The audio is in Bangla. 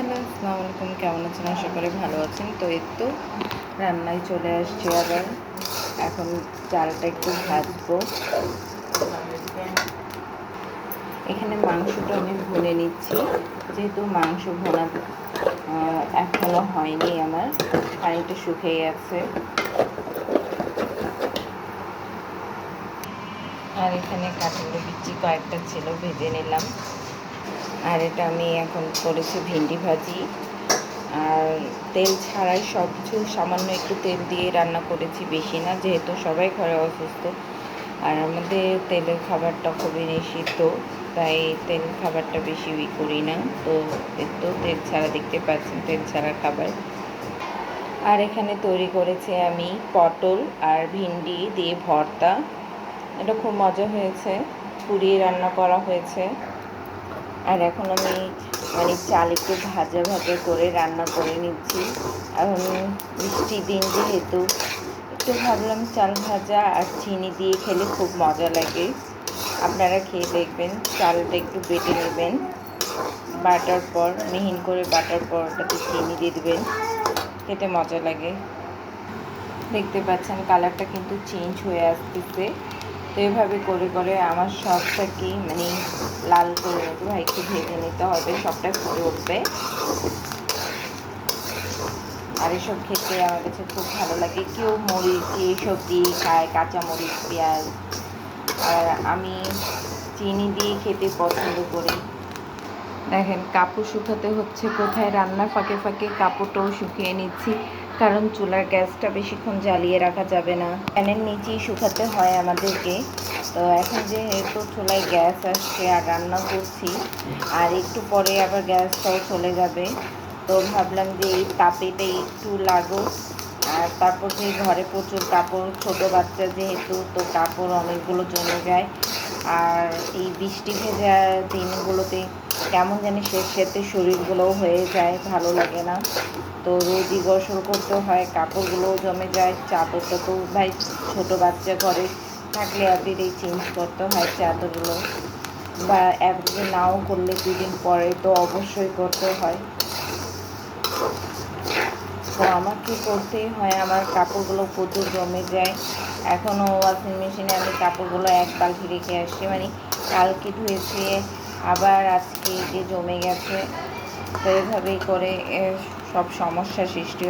হ্যালো, আসসালামু আলাইকুম। কেমন আছেন? আশা করি ভালো আছেন। তো এই তো রান্নায় চলে আসছি আবার। এখন চালটা একটু ভাজবো। এখানে মাংসটা আমি ভুনে নিচ্ছি, যেহেতু মাংস ভোনা এখনও হয়নি আমার, পানিটা শুকিয়ে গেছে। আর এখানে কাঁঠালের বিচি কয়েকটা ছিল, ভেজে নিলাম। আর এটা আমি এখন করেছি ভিন্ডি ভাজি, আর তেল ছাড়াই সব কিছু সামান্য একটু তেল দিয়ে রান্না করেছি, বেশি না, যেহেতু সবাই ঘরে অসুস্থ। আর আমাদের তেলের খাবারটা খুবই নিষিদ্ধ, তাই তেল খাবারটা বেশি করি না। তো একটু তেল ছাড়া, দেখতে পাচ্ছেন তেল ছাড়া খাবার। আর এখানে তৈরি করেছি আমি পটল আর ভিন্ডি দিয়ে ভর্তা। এটা খুব মজা হয়েছে, পুড়িয়ে রান্না করা হয়েছে। আর এখন আমি চাল একটু ভাজা ভাজা করে রান্না করে নিচ্ছি। এখন বৃষ্টির দিন যেহেতু একটু ভাবলাম চাল ভাজা আর চিনি দিয়ে খেলে খুব মজা লাগে। আপনারা খেয়ে দেখবেন। চালটা একটু বেটে নেবেন, বাটার পর মিহিন করে বাটার পর ওটাতে চিনি দিয়ে দেবেন, খেতে মজা লাগে। দেখতে পাচ্ছেন কালারটা কিন্তু চেঞ্জ হয়ে আসতেছে। তো এভাবে করে করে আমার সবটাকেই লাল করে নেবো, একটু ভেজে নিতে হবে, সবটা ফুটে উঠবে। আর এসব খেতে আমার কাছে খুব ভালো লাগে। কেউ মরিচ এইসব দিয়ে খায়, কাঁচা মরিচ, পেঁয়াজ, আর আমি চিনি দিয়ে খেতে পছন্দ করি। দেখেন কাপড় শুকাতে হচ্ছে কোথায়, রান্নার ফাঁকে ফাঁকে কাপড়টাও শুকিয়ে নিচ্ছি, কারণ চুলার গ্যাসটা বেশিক্ষণ জ্বালিয়ে রাখা যাবে না, ফ্যানের নিচেই শুকাতে হয় আমাদেরকে। তো এখন যেহেতু চুলায় গ্যাস আসছে আর রান্না করছি, আর একটু পরে আবার গ্যাসটাও চলে যাবে, তো ভাবলাম যে এই তাপেটা একটু লাগুক। আর তারপর যে ঘরে প্রচুর কাপড়, ছোটো বাচ্চা যেহেতু, তো কাপড় অনেকগুলো জমে যায়। আর এই বৃষ্টি ভেজা দিনগুলোতে কেমন জানি স্যাঁতস্যাঁতে শরীরগুলোও হয়ে যায়, ভালো লাগে না। তো রোজই গোসল করতে হয়, কাপড়গুলোও জমে যায়, চাদরটা তো ভাই ছোটো বাচ্চা ঘরে থাকলে এভরিডেই চেঞ্জ করতে হয় চাদরগুলো, বা এভরিডে নাও করলে 2 দিন পরে তো অবশ্যই করতে হয়। তো আমাকে করতেই হয়, আমার কাপড়গুলো প্রচুর জমে যায়। এখনও ওয়াশিং মেশিনে আমি কাপড়গুলো এক বালতি রেখে আসছি, কালকে ধুয়েছি, আবার আজকে যে জমে গেছে। তো এভাবেই করে সব সমস্যা সৃষ্টি